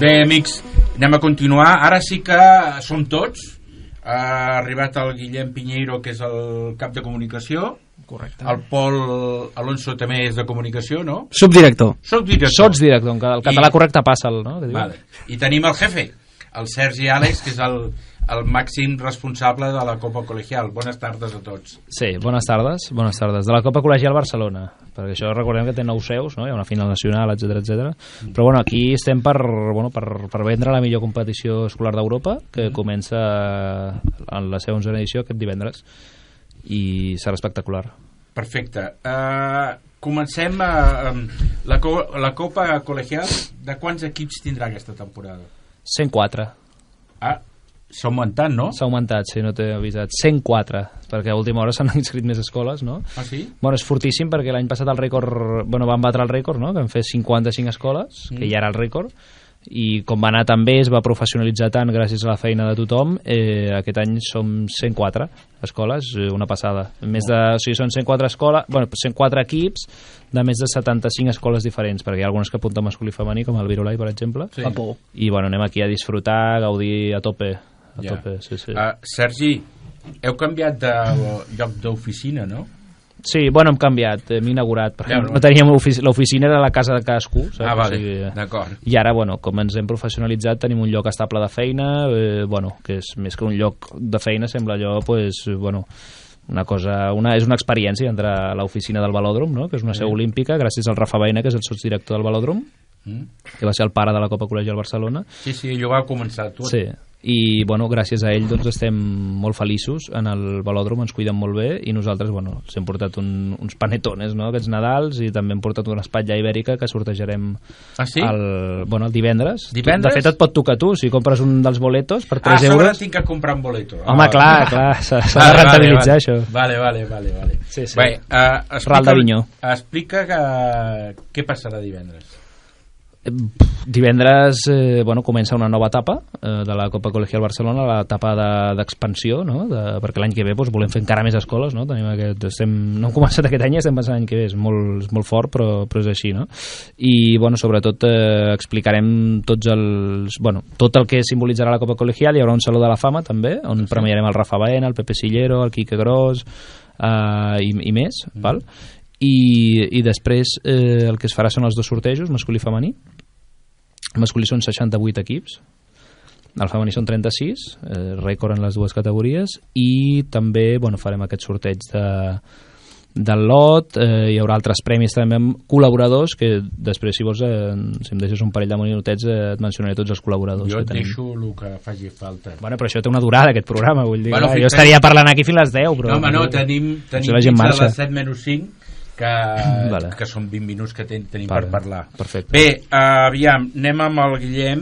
Bé, amics, anem a continuar. Ara sí que som tots. Ha arribat el Guillem Piñeiro, que és el cap de comunicació. Correcte. El Pol Alonso també és de comunicació, no? Subdirector. Sotsdirector, en català correcte passa el, no? Vale. I tenim el jefe, el Sergi Àlex, que és el màxim responsable de la Copa Col·legial. Bones tardes a tots. Sí, bones tardes. De la Copa Col·legial Barcelona, perquè això recordem que té 9 seus, no? Hi ha una final nacional, etc. Però bueno, aquí estem per vendre la millor competició escolar d'Europa, que comença en la seva 11ª edició aquest divendres, i serà espectacular. Perfecte. Comencem la Copa Col·legial. De quants equips tindrà aquesta temporada? 104. S'ha augmentat, no? S'ha augmentat, sí, no t'he avisat. 104, perquè a última hora s'han inscrit més escoles, no? Ah, sí? Bueno, és fortíssim perquè l'any passat el rècord... Bueno, van batre el rècord, no? Que van fer 55 escoles, que ja era el rècord, i com va anar tan bé, es va professionalitzar tant gràcies a la feina de tothom. Aquest any som 104 escoles, una passada. O sigui, són 104 escoles, bueno, 104 equips de més de 75 escoles diferents, perquè hi ha algunes que apunten masculí i femení, com el Virolai, per exemple. Sí. I bueno, anem aquí a disfrutar, a gaudir a tope. Sí. Sergi, heu canviat de lloc d'oficina, no? Sí, bueno, hem canviat, hem inaugurat, perquè no teníem l'oficina, era la casa de cadascú, saps? Vale, d'acord. I ara, bueno, com ens hem professionalitzat, tenim un lloc estable de feina, que és més que un lloc de feina, sembla allò, és una experiència entrar a l'oficina del Velòdrom, no? Que és una seu olímpica, gràcies al Rafa Baena, que és el sotsdirector del Velòdrom, que va ser el pare de la Copa Col·legial Barcelona. Sí, ell ho va començar tot. Sí, i bueno, gràcies a ell doncs estem molt feliços en el Velòdrom, ens cuiden molt bé, i nosaltres ens hem portat uns panetones, no? Aquests Nadals, i també hem portat una espatlla ibèrica que sortejarem el divendres. De fet et pot tocar tu, si compres un dels boletos per 3 euros. Sobre tinc que comprar un boleto. Home, clar, s'ha de rentabilitzar això. Vale. Sí. Bé, Ral d'Avinyó. Explica què passarà divendres. Divendres comença una nova etapa de la Copa Col·legial Barcelona, l'etapa d'expansió, no? Perquè l'any que ve volem fer encara més escoles, no? No hem començat aquest any, estem pensant l'any que ve, és molt fort, però és així, no? I sobretot explicarem tot el que simbolitzarà la Copa Col·legial. Hi haurà un Saló de la Fama també, on premiarem el Rafa Baena, el Pepe Sillero, el Quique Gros i més, val? I després el que es farà són els 2 sortejos, masculí i femení. El masculí són 68 equips, el femení són 36, rècord en les 2 categories, i també farem aquest sorteig del lot. Hi haurà altres premis també amb col·laboradors, que després, si vols, si em deixes un parell de minutets, et mencionaré tots els col·laboradors. Jo et deixo el que faci falta. Bueno, però això té una durada, aquest programa, vull dir. Jo estaria parlant aquí fins a les 10, però... No, tenim fins a les 7:05, que són 20 minuts que tenim per parlar. Perfecte. Bé, aviam, anem amb el Guillem.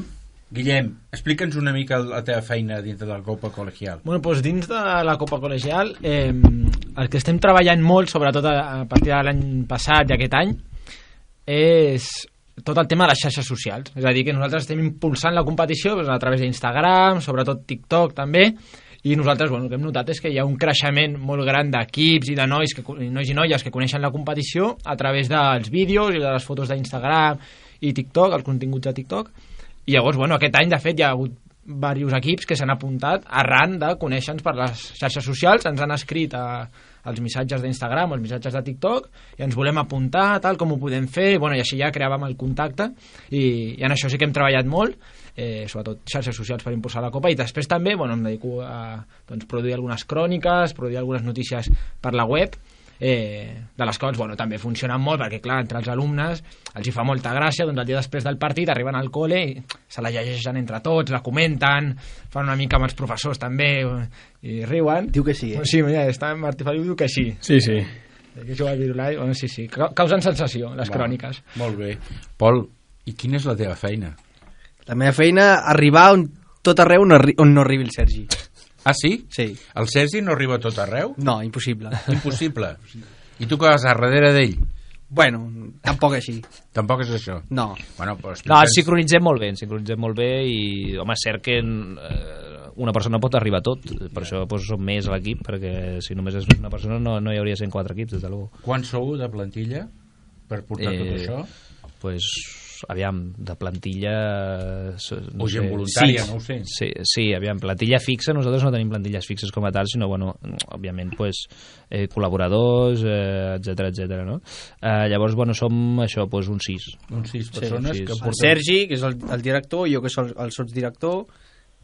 Guillem, explica'ns una mica la teva feina dintre de la Copa Col·legial. Dins de la Copa Col·legial, el que estem treballant molt, sobretot a partir de l'any passat i aquest any, és tot el tema de les xarxes socials. És a dir, que nosaltres estem impulsant la competició a través d'Instagram, sobretot TikTok també, i nosaltres el que hem notat és que hi ha un creixement molt gran d'equips i de nois i noies que coneixen la competició a través dels vídeos i de les fotos d'Instagram i TikTok, els continguts de TikTok. I llavors, aquest any, de fet, hi ha hagut diversos equips que s'han apuntat arran de conèixer-nos per les xarxes socials, ens han escrit els missatges d'Instagram o els missatges de TikTok i ens volem apuntar, tal, com ho podem fer, i així ja creàvem el contacte, i en això sí que hem treballat molt, sobretot xarxes socials per impulsar la Copa, i després també em dedico a produir algunes cròniques, produir algunes notícies per la web, de les quals també funcionen molt, perquè clar, entre els alumnes els hi fa molta gràcia, el dia després del partit arriben al col·le i se la llegeixen entre tots, la comenten, fan una mica amb els professors també i riuen. Diu que sí, Sí, mira, Martí Feliu diu que sí. Sí. Que juga al Virulai, sí, causen sensació les cròniques. Molt bé. Pol, i quina és la teva feina? La meva feina, arribar tot arreu on no arribi el Sergi. Ah, sí? Sí. El Sergi no arriba a tot arreu? No, impossible. Impossible. I tu que vas a darrere d'ell? Bueno, tampoc així. Tampoc és això? No. Ens sincronitzem molt bé i, home, és cert que una persona pot arribar a tot, per això som més a l'equip, perquè si només és una persona no hi hauria 104 equips, des de luego. Quants sou de plantilla per portar tot això? Pues aviam, de plantilla... O gent voluntària, no ho sé. Sí, aviam, plantilla fixa, nosaltres no tenim plantilles fixes com a tal, sinó, bueno, òbviament, pues, col·laboradors, etcètera, no? Llavors, bueno, som això, pues, uns 6. Uns 6 persones que El porten... Sergi, que és el director, jo que soc el sotsdirector,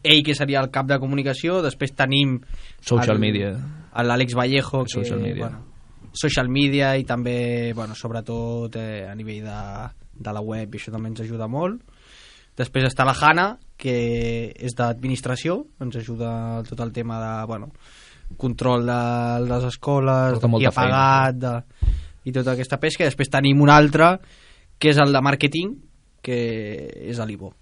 ell que seria el cap de comunicació, després tenim Social media. l'Àlex Vallejo, que, Social media. Bueno, social media i també, bueno, sobretot a nivell de la web, i això també ens ajuda molt. Després està la Hanna, que és d'administració, ens ajuda a tot el tema de, bueno, control de les escoles, de qui ha pagat, i tota aquesta pesca. I després tenim un altre, que és el de màrqueting, que és l'Ivo.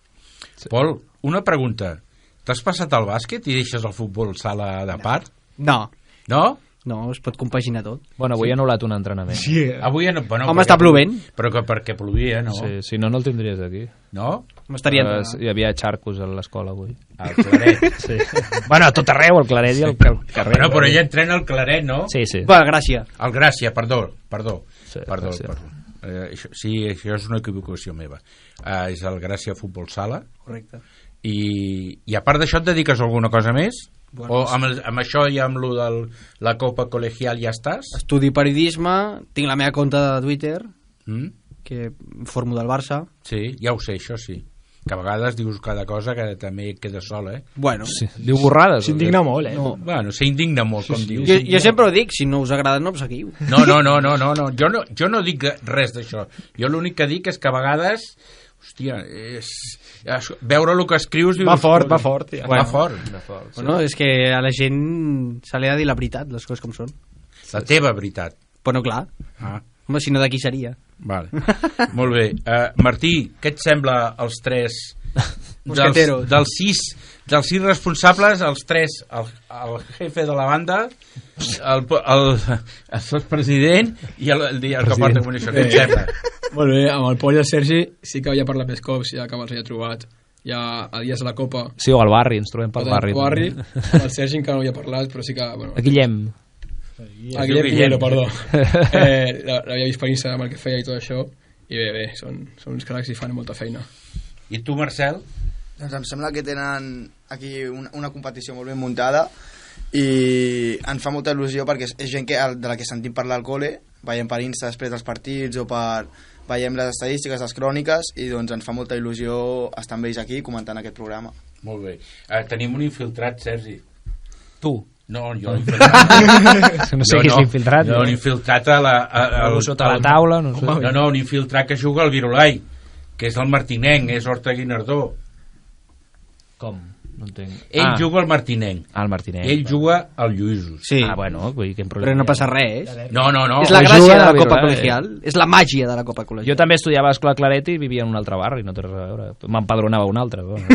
Sí. Pol, una pregunta. T'has passat al bàsquet i deixes el futbol sala de part? No. No? No, es pot compaginar tot. Bueno, avui he anul·lat un entrenament. Sí. Avui no, bueno, Home, està plovent. Però perquè plovia, no? Sí, si no, no el tindries aquí. No? M'estaria Hi havia xarcos a l'escola avui. Al Claret. Sí. Bueno, a tot arreu, el Claret i el carrer. Bueno, però ella entrena al Claret, no? Sí, sí. Va, Gràcia. El Gràcia, perdó. Sí, Perdó. Gràcia. Això és una equivocació meva. És el Gràcia Futbol Sala. Correcte. I a part d'això et dediques a alguna cosa més? Bueno, o amb això i amb lo de la Copa Col·legial ja estàs? Estudi periodisme, tinc la meva compte de Twitter, que formo del Barça. Sí, ja ho sé, això sí. Que a vegades dius cada cosa que també queda sol, eh? Bueno, Sí. Diu borrades. S'indigna molt, eh? no. Bueno, s'indigna molt, com dius. Jo sempre ho dic, si no us agrada no em seguiu. No. Jo no dic res d'això. Jo l'únic que dic és que a vegades... Hòstia, veure el que escrius... Dius, Va fort, ja. Va fort. Sí. Bueno, és que a la gent se li ha de dir la veritat, les coses com són. La teva veritat. Però no, clar. Ah, Home, si no d'aquí seria. vale. Molt bé. Martí, què et sembla els tres... Mosqueteros. Dels sis responsables, els tres, el jefe de la banda, el sotspresident i el que porta comunicació. Què et sembla? Molt bé, amb el Pol i el Sergi sí que havia parlat més cops, ja que me'ls havia trobat ja a dies de la Copa. Sí, o al barri, ens trobem pel barri. El Sergi encara no havia parlat, però sí que... Bueno, A Guillem. a Guillem Pinheiro, perdó. L'havia vist per Instagram el que feia i tot això, i bé, són uns cracs i fan molta feina. I tu, Marcel? Doncs em sembla que tenen aquí una competició molt ben muntada i ens fa molta il·lusió perquè és gent de la que sentim parlar al col·le, veiem per Insta després dels partits o veiem les estadístiques, les cròniques, i doncs ens fa molta il·lusió estar amb ells aquí comentant aquest programa. Molt bé. Tenim un infiltrat, Sergi. Tu. No, jo infiltrat. No sé qui és infiltrat. No, un infiltrat a sota la taula, no sé. No, un infiltrat que juga al Virolai, que és el martinenc, és Horta Guinardó. Com? No entenc. Ell juga al martinenc. Al Martinet. Ell juga al Lluïsos. Sí, Bueno, vull dir que però no passa res. No. És la Juga gràcia de a la la Copa Virolai. Col·legial. És la màgia de la Copa Jo Col·legial. també estudiava a Escola Claret i vivia en un altre barri, no té res a veure. M'empadronava un altre. Bueno.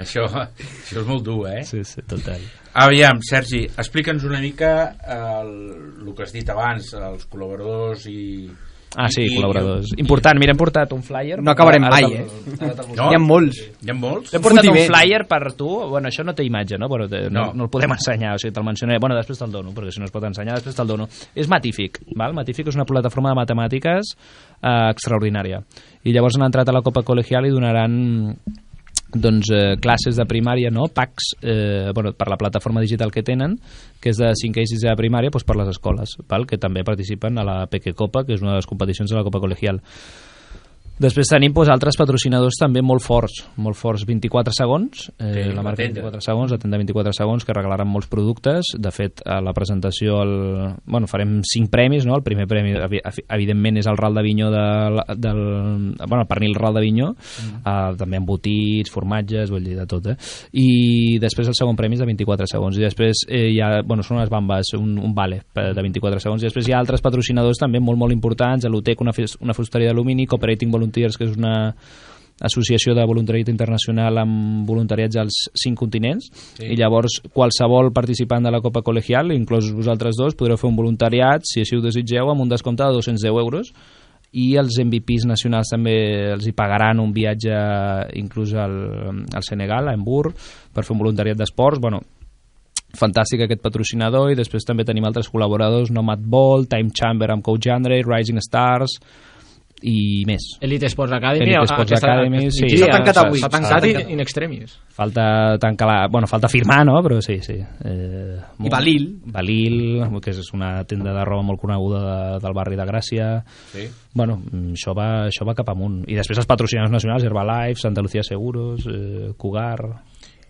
Això és molt dur, eh? Sí, total. Aviam, Sergi, explica'ns una mica el que has dit abans, els col·laboradors i... Sí, col·laboradors. Important, mira, hem portat un flyer. No acabarem Ara mai, te'l- No? Hi ha molts. Hi ha molts? T'he portat un Fotiment. flyer per tu, bueno, això no té imatge, no? Però No. no el podem ensenyar, o sigui, te'l mencionaré. Bueno, després te'l dono, perquè si no es pot ensenyar, després te'l dono. És Matific, val? Matific és una plataforma de matemàtiques extraordinària. I llavors han entrat a la Copa Col·legial i donaran classes de primària, no? PACs, per la plataforma digital que tenen, que és de 5è i 6è de primària, per les escoles, val? Que també participen a la Peque Copa, que és una de les competicions de la Copa Col·legial. Després tenim altres patrocinadors també molt forts, 24 segons, la marca 24 segons, la tenda 24 segons, que regalaran molts productes. De fet, a la presentació farem 5 premis, no? El primer premi, evidentment, és el Ral d'Avinyó el pernil Ral d'Avinyó, també embotits, formatges, vull dir, de tot, I després el segon premi és de 24 segons, i després són unes bambes, un vale de 24 segons, i després hi ha altres patrocinadors també molt importants, Alutec, una fusteria d'alumini, Cooperating Volunteers, que és una associació de voluntariat internacional amb voluntariats als 5 continents, i llavors qualsevol participant de la Copa Col·legial, inclòs vosaltres dos, podreu fer un voluntariat, si així ho desitgeu, amb un descompte de 210 euros, i els MVPs nacionals també els hi pagaran un viatge inclús al Senegal, a Hamburg, per fer un voluntariat d'esports. Fantàstic aquest patrocinador. I després també tenim altres col·laboradors, Nomad Ball, Time Chamber amb Coach Andre, Rising Stars, i més. Elite Sports Academy. Elite Sports Academy, sí. S'ha tancat avui. S'ha tancat in extremis. Falta tancar falta firmar, no? Però sí. I Balil, que és una tenda de roba molt coneguda del barri de Gràcia. Sí. Bueno, això va cap amunt. I després els patrocinadors nacionals, Herbalife, Santa Lucía Seguros, Cugar...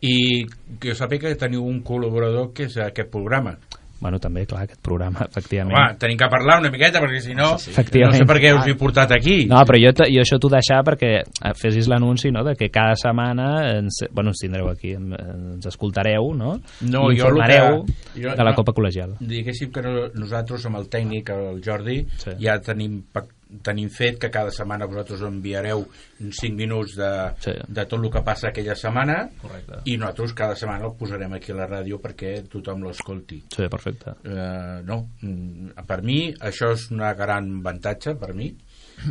I que sàpiga que teniu un col·laborador que és aquest programa. Bueno, també, clar, aquest programa, efectivament. Home, tenim que parlar una miqueta, perquè si no, sí. No sé per què us he portat aquí. No, però jo això t'ho deixava perquè fessis l'anunci, no?, de que cada setmana ens tindreu aquí, ens escoltareu, no? I informareu de la Copa Col·legial. Diguéssim que nosaltres, amb el tècnic, el Jordi, ja tenim fet que cada setmana vosaltres enviareu 5 minuts de tot el que passa aquella setmana. Correcte. I nosaltres cada setmana el posarem aquí a la ràdio perquè tothom l'escolti. Sí, perfecte. Per mi això és una gran avantatge per mi.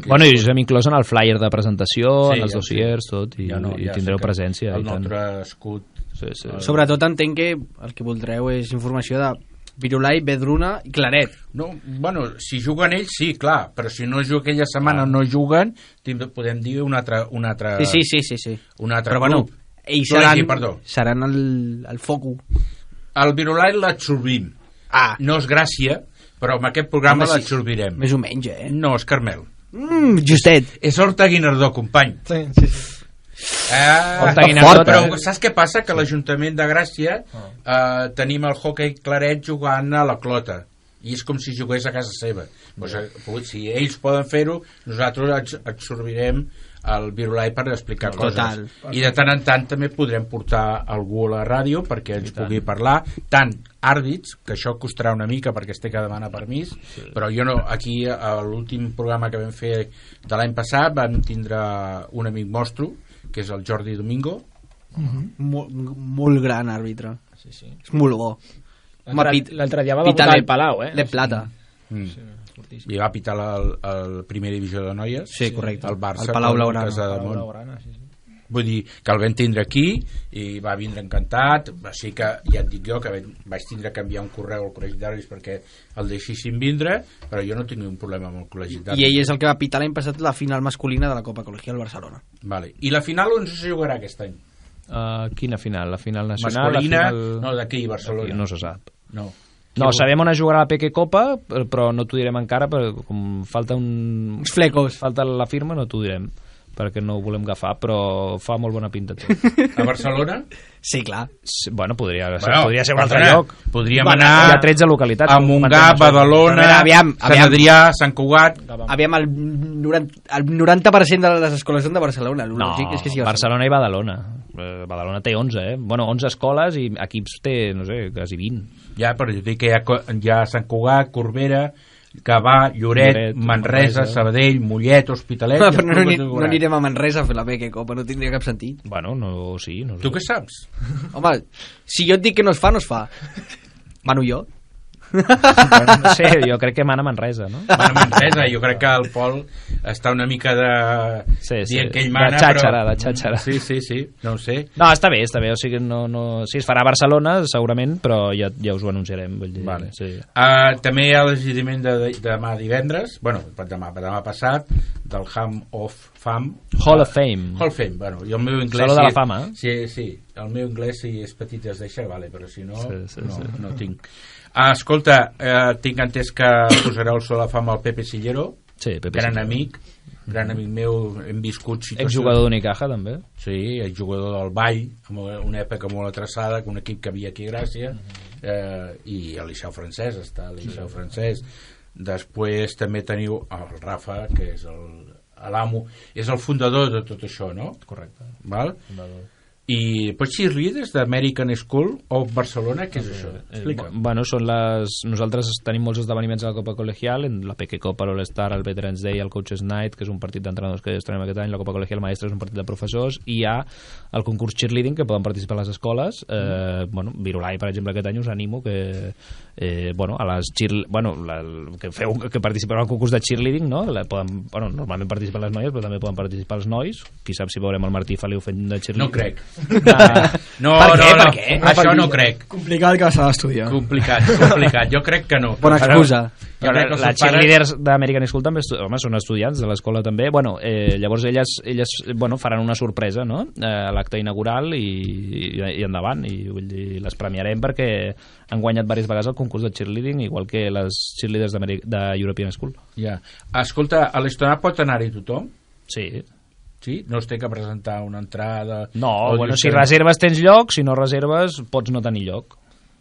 Bueno, i us hem inclòs en el flyer de presentació, en els dossiers, tot, i tindreu presència. El nostre escut. Sí. Sobretot entenc que el que voldreu és informació de Virolai, Vedruna i Claret. No, bueno, si juguen ells, sí, clar, però si no juga aquella setmana, no juguen, podem dir un altre Sí. Un altre però club. Bueno, ells seran el foco. El Virolai l'absorbim. No és Gràcia, però amb aquest programa l'absorbirem. Més o menys, No, és Carmel. Justet. És Horta Guinardó, company. Sí. Però saps què passa? Que l'Ajuntament de Gràcia tenim el hoquei Claret jugant a la Clota i és com si jugués a casa seva. Si ells poden fer-ho, nosaltres absorbirem el Virolai per explicar coses. I de tant en tant també podrem portar algú a la ràdio perquè ens pugui parlar, tant àrbits, que això costarà una mica perquè es té que demanar permís, però jo no, aquí a l'últim programa que vam fer de l'any passat vam tindre un amic nostre que és el Jordi Domingo. Molt gran àrbitre. Sí. És molt bo. L'altre dia va votar el Palau, Le Plata. I va pitar el primera divisió de noies. Sí, correcte. El Barça, el Palau Blaugrana. Vull dir que el vam tindre aquí i va vindre encantat, així que ja et dic jo que vaig tindre que enviar un correu al col·legi d'àrbitres perquè el deixessin vindre, però jo no tinc un problema amb el col·legi d'àrbitres. I ell és el que va pitar l'any passat la final masculina de la Copa Col·legial Barcelona. Vale. I la final on se jugarà aquest any? Quina final? La final nacional? Masculina? La final... No, d'aquí, Barcelona. No se sap. No, sabem on es jugarà la Peque Copa, però no t'ho direm encara, perquè com falta uns flecos. Falta la firma, no t'ho direm, perquè no ho volem agafar, però fa molt bona pinta tot. A Barcelona? Sí, clar. Bueno, podria ser un altre lloc. Podríem anar hi ha 13 localitats. A Montgà, Badalona, Sant Adrià, Sant Cugat. Aviam, el 90% de les escoles són de Barcelona. No, és que sí, Barcelona i Badalona. Badalona té 11, Bueno, 11 escoles i equips té, no sé, quasi 20. Ja, però jo dic que hi ha Sant Cugat, Corbera, Gavà, Lloret, Manresa, Sabadell, Mollet, Hospitalet... Però no anirem a Manresa a fer la Peque Copa, no tindria cap sentit. Bueno, no, sí. No tu què saps? Home, si jo et dic que no es fa, no es fa. Mano jo. Bueno, no sé, jo crec que mana Manresa, no? Mana Manresa, jo crec que el Pol està una mica dient que ell mana, de xatxara. Sí, no ho sé. No, està bé, o sigui, sí, es farà a Barcelona, segurament, però ja us ho anunciarem, vull dir. Vale. Sí. També hi ha l'agitament de demà divendres, bueno, demà passat, del Hall of Fame. Hall of Fame, bueno, i el meu anglès... Saló de la fama. Sí, el meu anglès si és petit es deixa, vale, però si no, no tinc. Escolta, tinc entès que posareu el sol a fama al Pepe Sillero, gran amic meu, hem viscut situacions... Exjugador d'Unicaja també. Sí, exjugador del Vall, en una època molt atrasada, un equip que havia aquí a Gràcia, i el Liceu francès, està el Liceu francès. Després també teniu el Rafa, que és l'amo, és el fundador de tot això, no? Correcte. Val? Fundador. I pots cheerleaders d'American School of Barcelona, què és això? Explica. Bueno, nosaltres tenim molts esdeveniments a la Copa Col·legial, en la Peque Copa, l'All-Star, el Veterans Day, el Coaches Night, que és un partit d'entrenadors que estrenem aquest any, la Copa Col·legial Maestre és un partit de professors, i hi ha el concurs cheerleading que poden participar a les escoles. Bueno, Virolai, per exemple, aquest any us animo que a les que participen al concurs de cheerleading, no? Normalment participen les noies, però també poden participar els nois. Qui sap si veurem el Martí Feliu fent de cheerleading? No crec. No. Per què? Això no crec. Complicat que s'ha d'estudiar. Complicat. Jo crec que no. Bona excusa. Les cheerleaders d'American School també són estudiants de l'escola també. Llavors elles faran una sorpresa, no? A l'acte inaugural i endavant, i vull dir, les premiarem perquè han guanyat diverses vegades el concurs de cheerleading, igual que les cheerleaders de European School. Ja. Escolta, a l'Estonat pot anar-hi tothom? Sí. Sí? No es té que presentar una entrada? No, si reserves tens lloc, si no reserves pots no tenir lloc.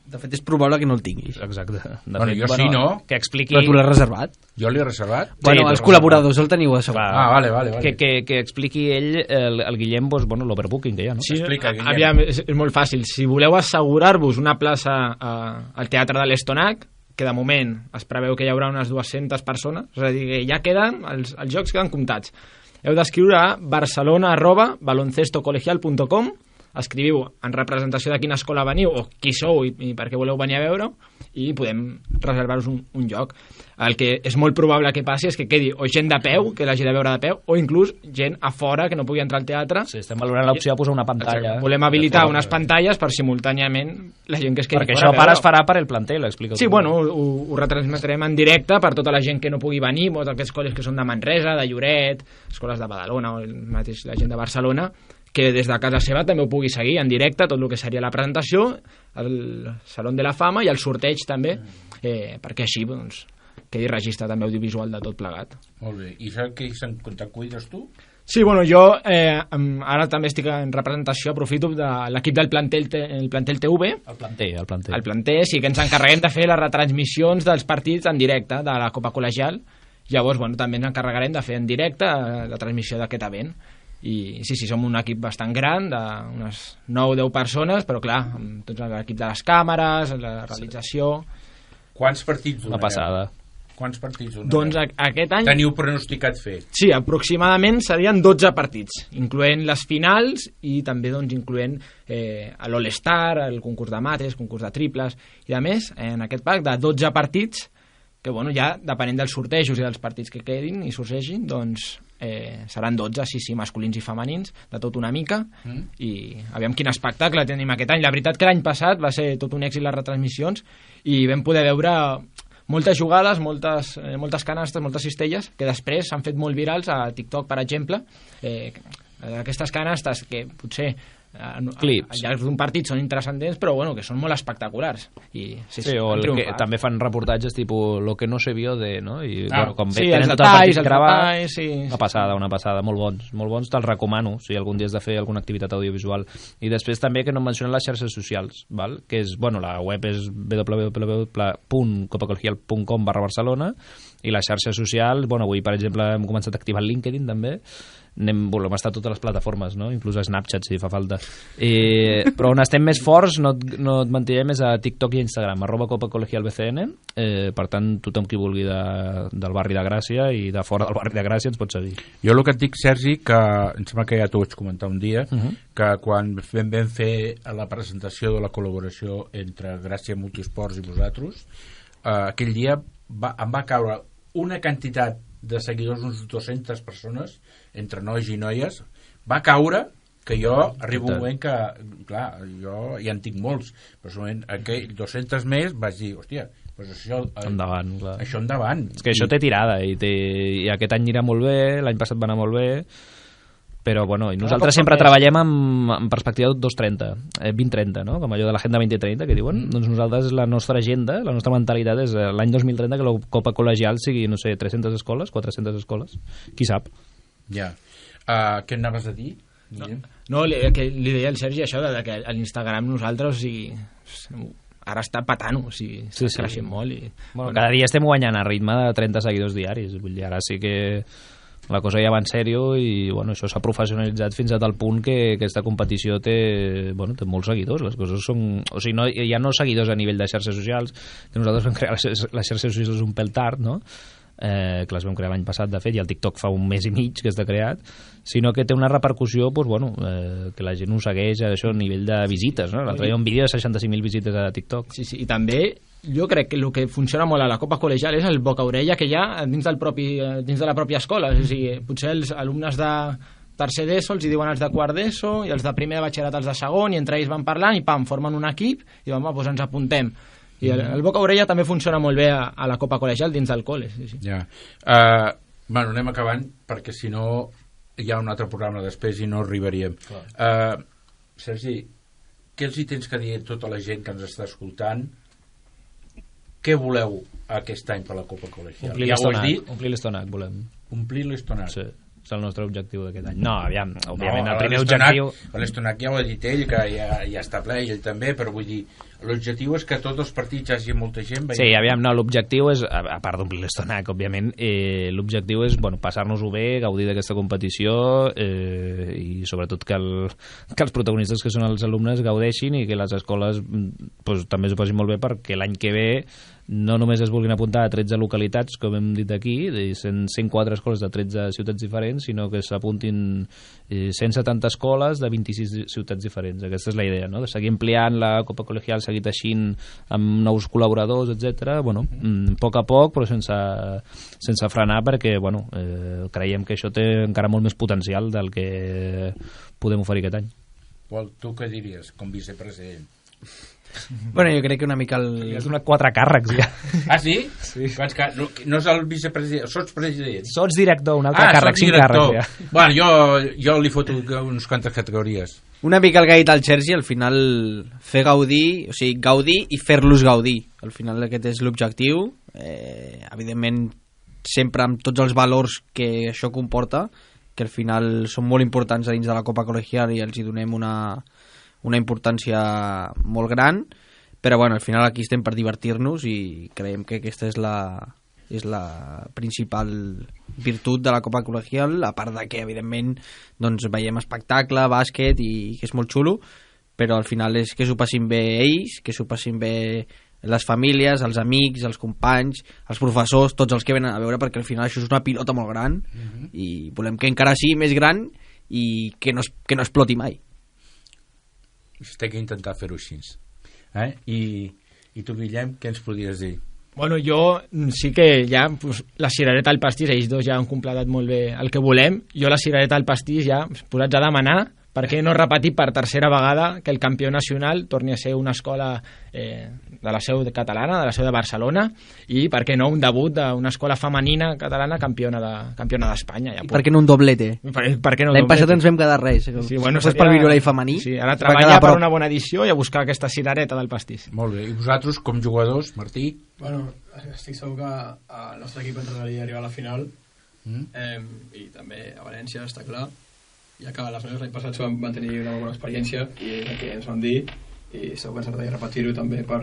De fet, és probable que no el tinguis. Exacte. Jo sí, no? Que expliqui... Però tu l'has reservat? Jo l'he reservat? Els col·laboradors el teniu assegurat. Vale. Que expliqui ell, el Guillem, l'overbooking que hi ha, no? Sí, explica, Guillem. Aviam, és molt fàcil. Si voleu assegurar-vos una plaça al Teatre de l'Estonac, que de moment es preveu que hi haurà unes 200 persones, és a dir, que ja queden, els jocs queden comptats. Heu d'escriure a barcelona@baloncestocolegial.com, escriviu en representació de quina escola veniu o qui sou i per què voleu venir a veure, i podem reservar-vos un lloc. El que és molt probable que passi és que quedi o gent de peu, que l'hagi de veure de peu, o inclús gent a fora que no pugui entrar al teatre. Sí, estem valorant l'opció de posar una pantalla. Exacte. Volem habilitar unes pantalles per simultàniament la gent que es quedi perquè fora. Perquè això es farà per el plantel, explica. Sí, ho retransmetrem en directe per tota la gent que no pugui venir, moltes d'aquestes escoles que són de Manresa, de Lloret, escoles de Badalona o la gent de Barcelona, que des de casa seva també ho pugui seguir en directe, tot el que seria la presentació, el Saló de la Fama i el sorteig també, perquè així quedi registrat també audiovisual de tot plegat. Molt bé. I això que te'n cuides tu? Sí, jo ara també estic en representació, aprofito de l'equip del plantel TV. El planter, sí, que ens encarreguem de fer les retransmissions dels partits en directe de la Copa Col·legial. Llavors, també ens encarregarem de fer en directe la transmissió d'aquest event. I sí, som un equip bastant gran, d'unes 9 o 10 persones, però clar, amb tot l'equip de les càmeres, la realització... Quants partits donareu? Una passada. Quants partits donareu? Doncs aquest any... Teniu pronosticat fer? Sí, aproximadament serien 12 partits, incloent les finals i també incloent l'All-Star, el concurs de mates, concurs de triples, i a més, en aquest pack de 12 partits, que ja depenent dels sortejos i dels partits que quedin i sorgegin, doncs seran 12, sí, masculins i femenins, de tot una mica, i aviam quin espectacle tenim aquest any. La veritat que l'any passat va ser tot un èxit les retransmissions i vam poder veure moltes jugades, moltes canastes, moltes cistelles, que després s'han fet molt virals a TikTok, per exemple, aquestes canastes que potser al llarg d'un partit són intrascendents, però que són molt espectaculars. O també fan reportatges tipus lo que no se vio de, no? I com sí, tenen els tot el partit gravat, sí. Una passada, molt bons, te'ls recomano si algun dia has de fer alguna activitat audiovisual. I després també que no mencionen les xarxes socials, val? Que és, la web és www.copacolegial.com/Barcelona, i les xarxes socials, avui per exemple hem començat a activar el LinkedIn també, volem estar a totes les plataformes, no? Inclús a Snapchat si fa falta, però on estem més forts, no et mentiré, més a TikTok i Instagram, @copacolegialbcn. Per tant, tothom qui vulgui del barri de Gràcia i de fora del barri de Gràcia ens pot seguir. Jo el que et dic, Sergi, que em sembla que ja t'ho vaig comentar un dia, que quan vam fer la presentació de la col·laboració entre Gràcia Multisports i vosaltres, aquell dia em va caure una quantitat de seguidors, uns 200 persones, entre nois i noies, va caure que jo arribo un moment que, clar, jo ja en tinc molts, però segurament aquell 200 més vaig dir, hòstia, doncs això endavant, clar. Això endavant. És que això té tirada i aquest any anirà molt bé, l'any passat va anar molt bé, però i nosaltres sempre treballem en perspectiva 2030, no? Com allò de l'agenda 2030 que diuen, doncs nosaltres la nostra agenda, la nostra mentalitat és l'any 2030 que la Copa Col·legial sigui, 300 escoles, 400 escoles, qui sap. Ja. Què anaves a dir? No, li deia al Sergi això de que a l'Instagram nosaltres, ara està patant-ho, està creixent molt. Cada dia estem guanyant a ritme de 30 seguidors diaris, vull dir, ara sí que la cosa ja va en sèrio i això s'ha professionalitzat fins a tal punt que aquesta competició té molts seguidors. Les coses són... O sigui, ja no seguidors a nivell de xarxes socials, que nosaltres vam crear les xarxes socials un pèl tard, no? Que les vam crear l'any passat, de fet, i el TikTok fa un mes i mig que està creat, sinó que té una repercussió, que la gent ho segueix a nivell de visites, no? L'altre dia un vídeo de 65.000 visites a TikTok. Sí, i també jo crec que el que funciona molt a la Copa Col·legial és el boca-orella que hi ha dins de la pròpia escola. O sigui, potser els alumnes de tercer d'ESO els hi diuen els de quart d'ESO i els de primer de batxillerat els de segon, i entre ells van parlant i pam, formen un equip i doncs ens apuntem. I el boca-orella també funciona molt bé a la Copa Col·legial dins del col·le. Sí. Ja. Bueno, anem acabant perquè si no hi ha un altre programa després i no arribaríem. Sergi, què els hi tens que dir a tota la gent que ens està escoltant? Què voleu aquest any per la Copa Col·legial? Omplir l'estómac, volem. Omplir l'estómac? Sí, és el nostre objectiu d'aquest any. No, aviam, òbviament el primer objectiu... L'estómac ja ho ha dit ell, que ja està ple, i ell també, però vull dir, l'objectiu és que tots els partits hi hagi molta gent veient. Sí, aviam, no, l'objectiu és, a part d'omplir l'estómac, òbviament, l'objectiu és, bueno, passar-nos-ho bé, gaudir d'aquesta competició i sobretot que els protagonistes que són els alumnes gaudeixin i que les escoles pues, també s'ho posin molt bé perquè l'any que ve no només es vulguin apuntar a 13 localitats, com hem dit aquí, 104 escoles de 13 ciutats diferents, sinó que s'apuntin 170 escoles de 26 ciutats diferents. Aquesta és la idea, no? De seguir ampliant la Copa Col·legial, seguir teixint amb nous col·laboradors, etc. Bueno, a poc, però sense frenar, perquè bueno, creiem que això té encara molt més potencial del que podem oferir aquest any. Pol, tu què diries com vicepresident? Bueno, jo crec que una mica Has donat 4 càrrecs ja. Ah, sí? Sí. No és el vicepresident, sots president. Sots director, un altre càrrec, 5 càrrecs ja. Bueno, jo li foto uns quantes categories. Una mica el que ha dit el Sergi, al final fer gaudir, o sigui, gaudir i fer-los gaudir. Al final aquest és l'objectiu. Evidentment, sempre amb tots els valors que això comporta, que al final són molt importants a dins de la Copa Col·legial i els hi donem una importància molt gran, però bueno, al final aquí estem per divertir-nos i creiem que aquesta és la principal virtut de la Copa Col·legial, a part de que evidentment doncs, veiem espectacle, bàsquet i que és molt xulo, però al final és que s'ho passin bé ells, que s'ho passin bé les famílies, els amics, els companys, els professors, tots els que venen a veure, perquè al final això és una pilota molt gran i volem que encara sigui més gran i que no exploti mai. Té que intentar fer-ho així. I tu, Guillem, què ens podries dir? Bueno, jo sí que ja pues, la cirereta al pastís, ells dos ja han completat molt bé el que volem. Jo la cirereta al pastís ja posats a demanar per què no repetir per tercera vegada que el campió nacional torni a ser una escola de la seu catalana, de la seu de Barcelona, i per què no un debut d'una escola femenina catalana campiona d'Espanya. Ja per què no un doblete? Per què no l'any passat ens vam quedar res. Sí, bueno, per viure-hi femení. Sí, ara treballar per una bona edició i a buscar aquesta cirereta del pastís. Molt bé. I vosaltres, com jugadors, Martí? Bueno, estic segur que el nostre equip ens agradaria arribar a la final i també a València, està clar, ja que les meves l'any passat van tenir una bona experiència i és el que ens van dir i segur que ens agradaria repetir-ho també per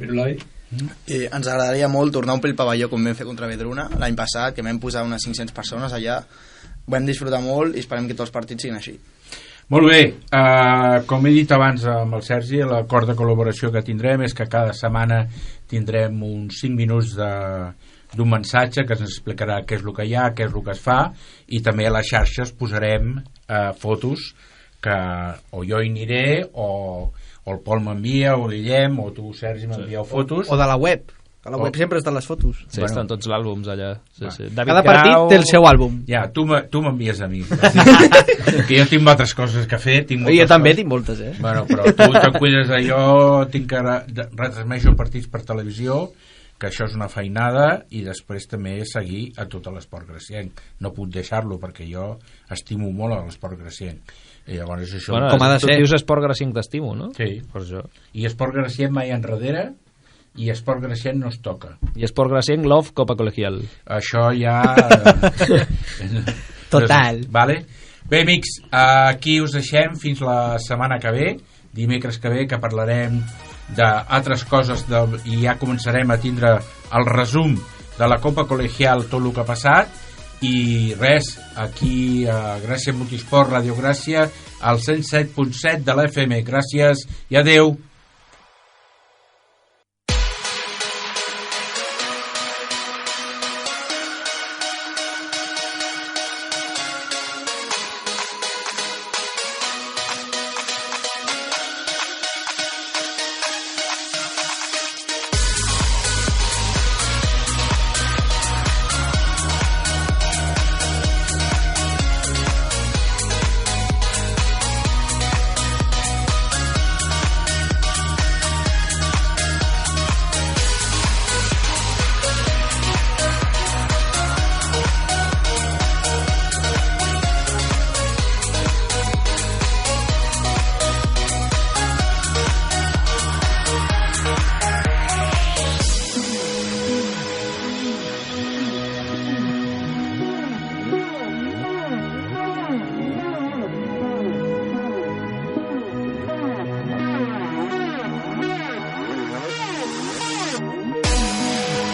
viure-la. Ens agradaria molt tornar a omplir el pavelló com vam fer contra Vedruna l'any passat, que vam posar unes 500 persones allà, vam disfrutar molt i esperem que tots els partits siguin així. Molt bé, com he dit abans amb el Sergi, l'acord de col·laboració que tindrem és que cada setmana tindrem uns 5 minuts d'un mensatge que ens explicarà què és el que hi ha, què és el que es fa, i també a les xarxes posarem fotos que o jo hi aniré o el Pol m'envia, o Guillem, o tu, Sergi, m'envieu fotos. O de la web. A la web sempre estan les fotos. Sí, bueno, estan tots els àlbums allà. Sí, sí. Cada partit té el seu àlbum. Ja, tu m'envies a mi. Que jo tinc altres coses que fer. Jo també tinc moltes, Bueno, però tu te'n cuides de jo, tinc que retransmeixo partits per televisió, que això és una feinada, i després també seguir a tot l'esport gracienc. No puc deixar-lo, perquè jo estimo molt l'esport gracienc. I llavors això... Bueno, com ha de ser. Tu dius esport gracienc t'estimo, no? Sí. Per això. I esport gracienc mai enrere, i esport gracienc no es toca. I esport gracienc, love, Copa Col·legial. Això ja... Total. Vale? Bé, amics, aquí us deixem fins la setmana que ve, dimecres que ve, que parlarem d'altres coses i ja començarem a tindre el resum de la Copa Col·legial, tot el que ha passat. I res, aquí a Gràcia Multisport, Ràdio Gràcia, al 107.7 de l'FM. Gràcies i adeu.